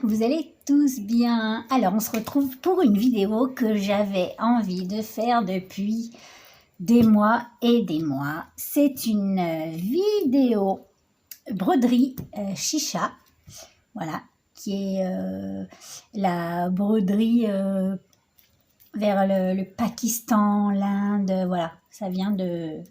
que vous allez tous bien. Alors, on se retrouve pour une vidéo que j'avais envie de faire depuis des mois et des mois. C'est une vidéo broderie chicha, voilà, qui est la broderie vers le Pakistan, l'Inde, voilà, ça vient de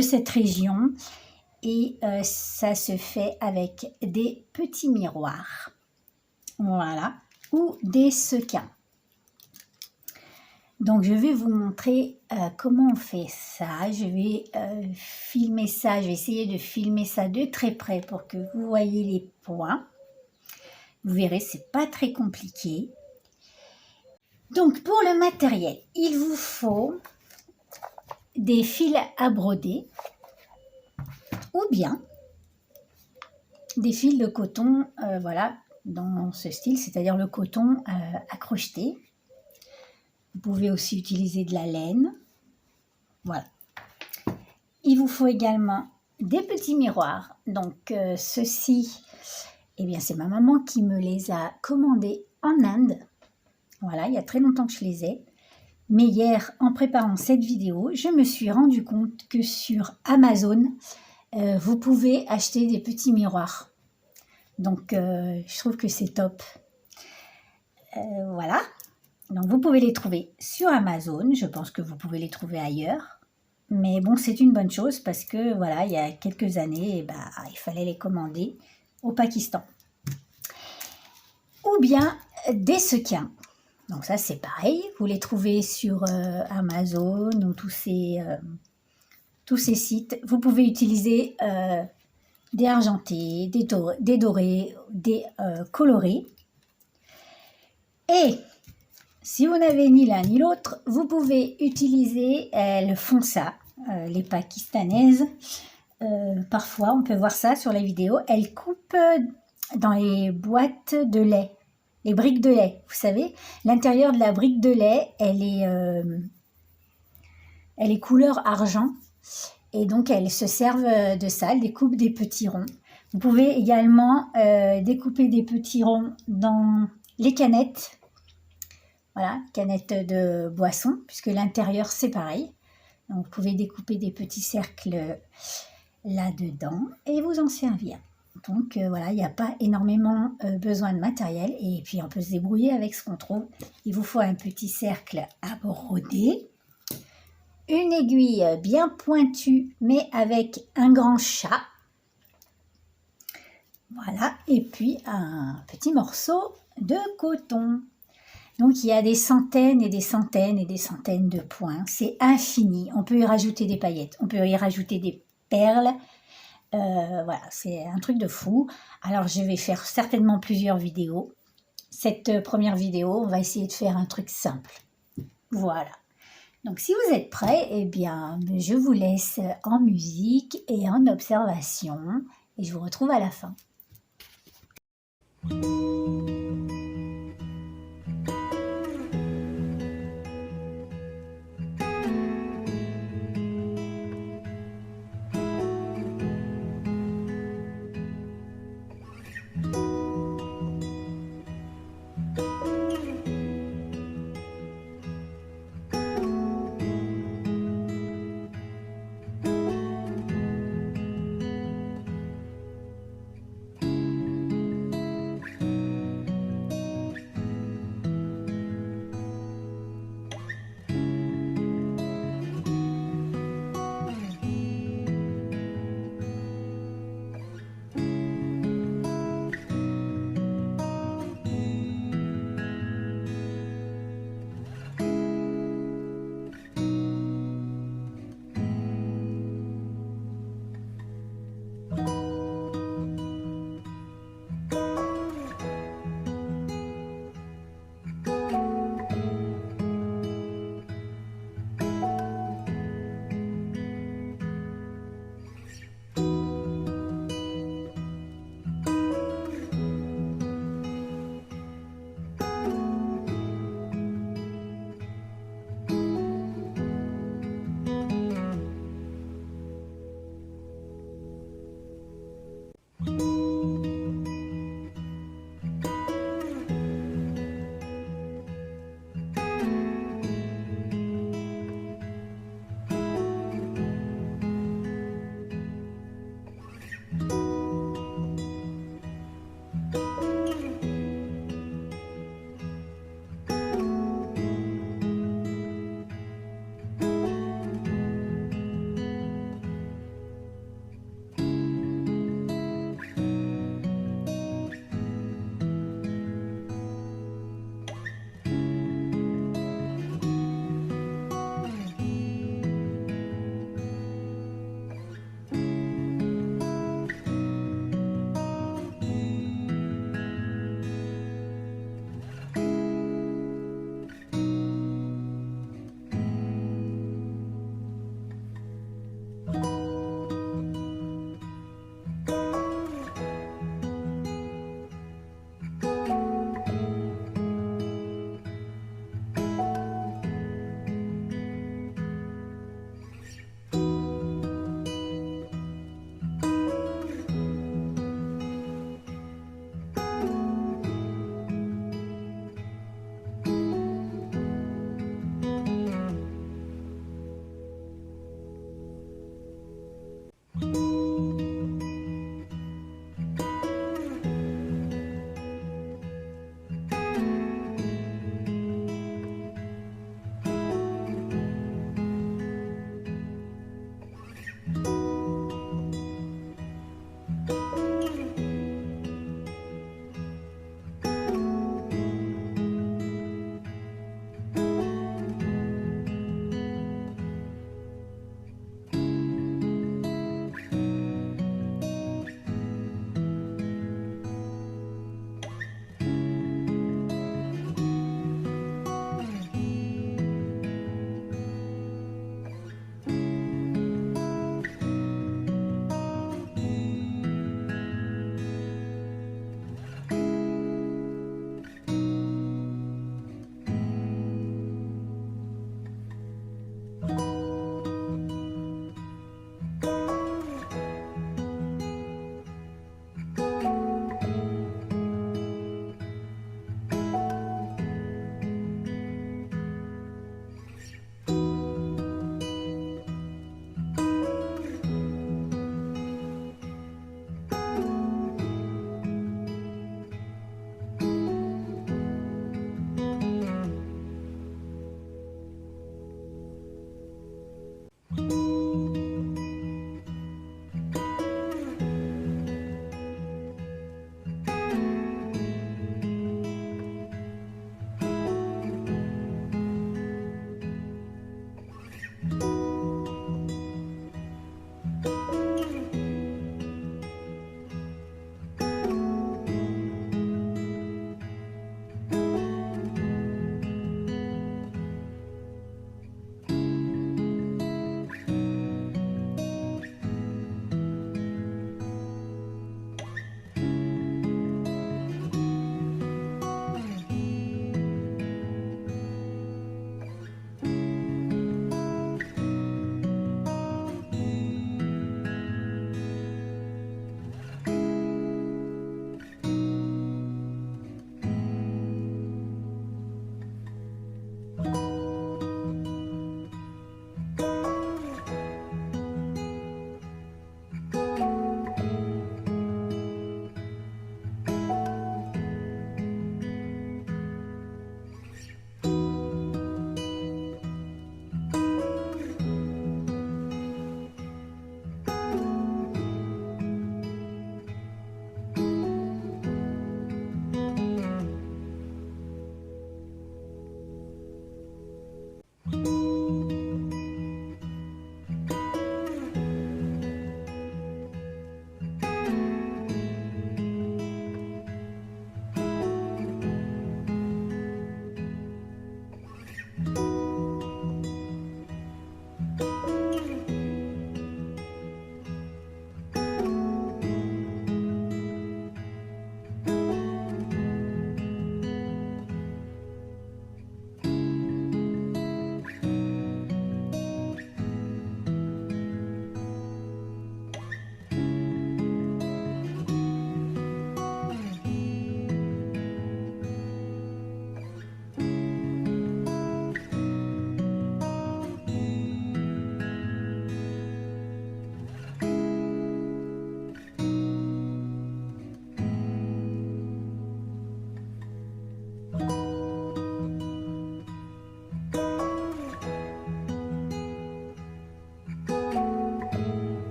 cette région. Et ça se fait avec des petits miroirs, voilà, ou des sequins. Donc je vais vous montrer comment on fait ça. Je vais filmer ça, je vais essayer de filmer ça de très près pour que vous voyez les points. Vous verrez, c'est pas très compliqué. Donc pour le matériel, il vous faut des fils à broder ou bien des fils de coton, voilà, dans ce style, c'est-à-dire le coton à crocheter. Vous pouvez aussi utiliser de la laine, voilà. Il vous faut également des petits miroirs. Donc ceux-ci, eh bien c'est ma maman qui me les a commandés en Inde. Voilà, il y a très longtemps que je les ai. Mais hier, en préparant cette vidéo, je me suis rendu compte que sur Amazon, vous pouvez acheter des petits miroirs. Donc, je trouve que c'est top. Voilà. Donc, vous pouvez les trouver sur Amazon. Je pense que vous pouvez les trouver ailleurs. Mais bon, c'est une bonne chose parce que, voilà, il y a quelques années, eh ben, il fallait les commander au Pakistan. Ou bien des sequins. Donc ça, c'est pareil. Vous les trouvez sur Amazon ou tous ces sites. Vous pouvez utiliser des argentés, des dorés, des colorés. Et si vous n'avez ni l'un ni l'autre, vous pouvez utiliser le fonça, les pakistanaises. Parfois, on peut voir ça sur les vidéos. Elles coupent dans les boîtes de lait, les briques de lait. Vous savez, l'intérieur de la brique de lait, elle est couleur argent. Et donc, elles se servent de ça, elles découpent des petits ronds. Vous pouvez également découper des petits ronds dans les canettes. Voilà, canettes de boisson, puisque l'intérieur, c'est pareil. Donc, vous pouvez découper des petits cercles là-dedans et vous en servir. Donc, voilà, il n'y a pas énormément besoin de matériel. Et puis, on peut se débrouiller avec ce qu'on trouve. Il vous faut un petit cercle à broder. Une aiguille bien pointue, mais avec un grand chat. Voilà, et puis un petit morceau de coton. Donc, il y a des centaines et des centaines et des centaines de points. C'est infini. On peut y rajouter des paillettes, on peut y rajouter des perles. Voilà, c'est un truc de fou. Alors, je vais faire certainement plusieurs vidéos. Cette première vidéo, on va essayer de faire un truc simple. Voilà. Donc, si vous êtes prêts, eh bien, je vous laisse en musique et en observation. Et je vous retrouve à la fin.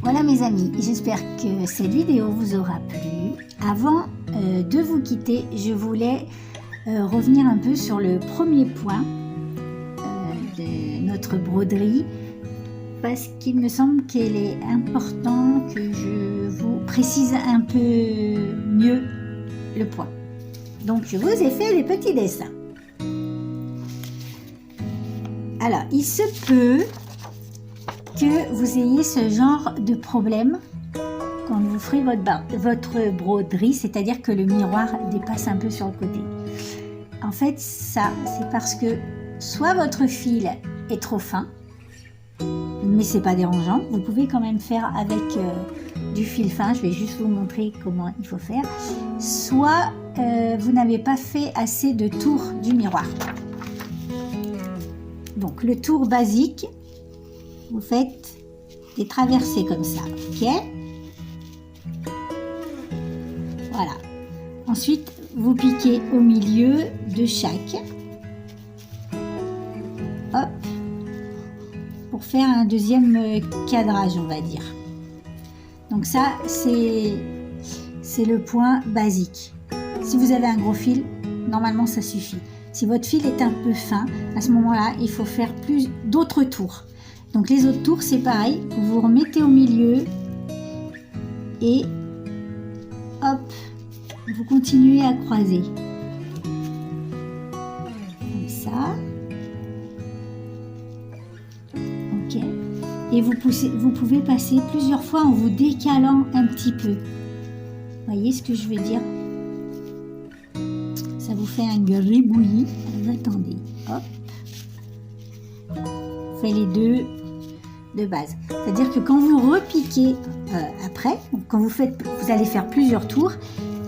Voilà mes amis, j'espère que cette vidéo vous aura plu. Avant de vous quitter, je voulais revenir un peu sur le premier point de notre broderie parce qu'il me semble qu'il est important que je vous précise un peu mieux le point. Donc je vous ai fait des petits dessins. Alors il se peut que vous ayez ce genre de problème quand vous ferez votre broderie, c'est-à-dire que le miroir dépasse un peu sur le côté. En fait, ça, c'est parce que soit votre fil est trop fin, mais c'est pas dérangeant. Vous pouvez quand même faire avec du fil fin. Je vais juste vous montrer comment il faut faire. Soit vous n'avez pas fait assez de tours du miroir. Donc le tour basique, vous faites des traversées comme ça, ok? Voilà. Ensuite, vous piquez au milieu de chaque. Hop. Pour faire un deuxième cadrage, on va dire. Donc ça, c'est le point basique. Si vous avez un gros fil, normalement ça suffit. Si votre fil est un peu fin, à ce moment-là, il faut faire d'autres tours. Donc les autres tours, c'est pareil, vous vous remettez au milieu et hop, vous continuez à croiser. Comme ça. Ok. Et vous pouvez passer plusieurs fois en vous décalant un petit peu. Voyez ce que je veux dire? Ça vous fait un gribouillis. Attendez, hop. Faites les deux de base. C'est-à-dire que quand vous repiquez après, quand vous allez faire plusieurs tours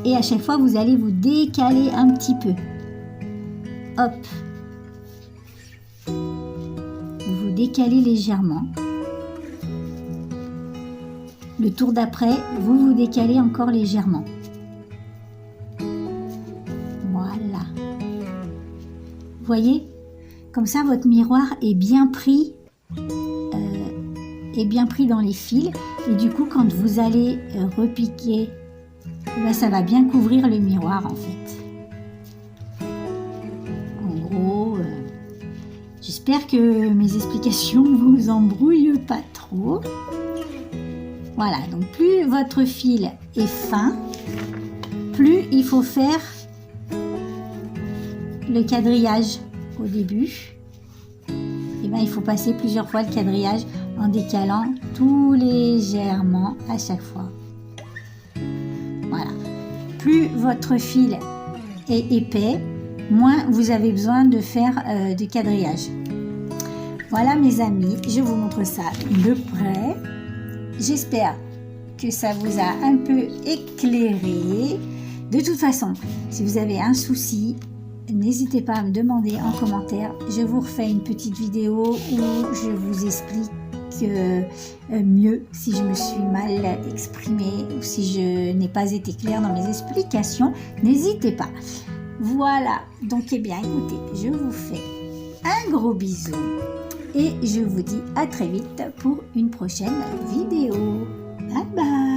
et à chaque fois vous allez vous décaler un petit peu. Hop. Vous vous décalez légèrement. Le tour d'après, vous vous décalez encore légèrement. Voilà. Vous voyez? Comme ça, votre miroir est bien pris dans les fils. Et du coup, quand vous allez repiquer, ben, ça va bien couvrir le miroir en fait. En gros, j'espère que mes explications vous embrouillent pas trop. Voilà, donc plus votre fil est fin, plus il faut faire le quadrillage au début. Et ben, il faut passer plusieurs fois le quadrillage en décalant tout légèrement à chaque fois. Voilà. Plus votre fil est épais, moins vous avez besoin de faire du quadrillage. Voilà mes amis, je vous montre ça de près. J'espère que ça vous a un peu éclairé. De toute façon, si vous avez un souci, n'hésitez pas à me demander en commentaire. Je vous refais une petite vidéo où je vous explique mieux si je me suis mal exprimée ou si je n'ai pas été claire dans mes explications. N'hésitez pas. Voilà, donc eh bien écoutez, je vous fais un gros bisou et je vous dis à très vite pour une prochaine vidéo. Bye bye.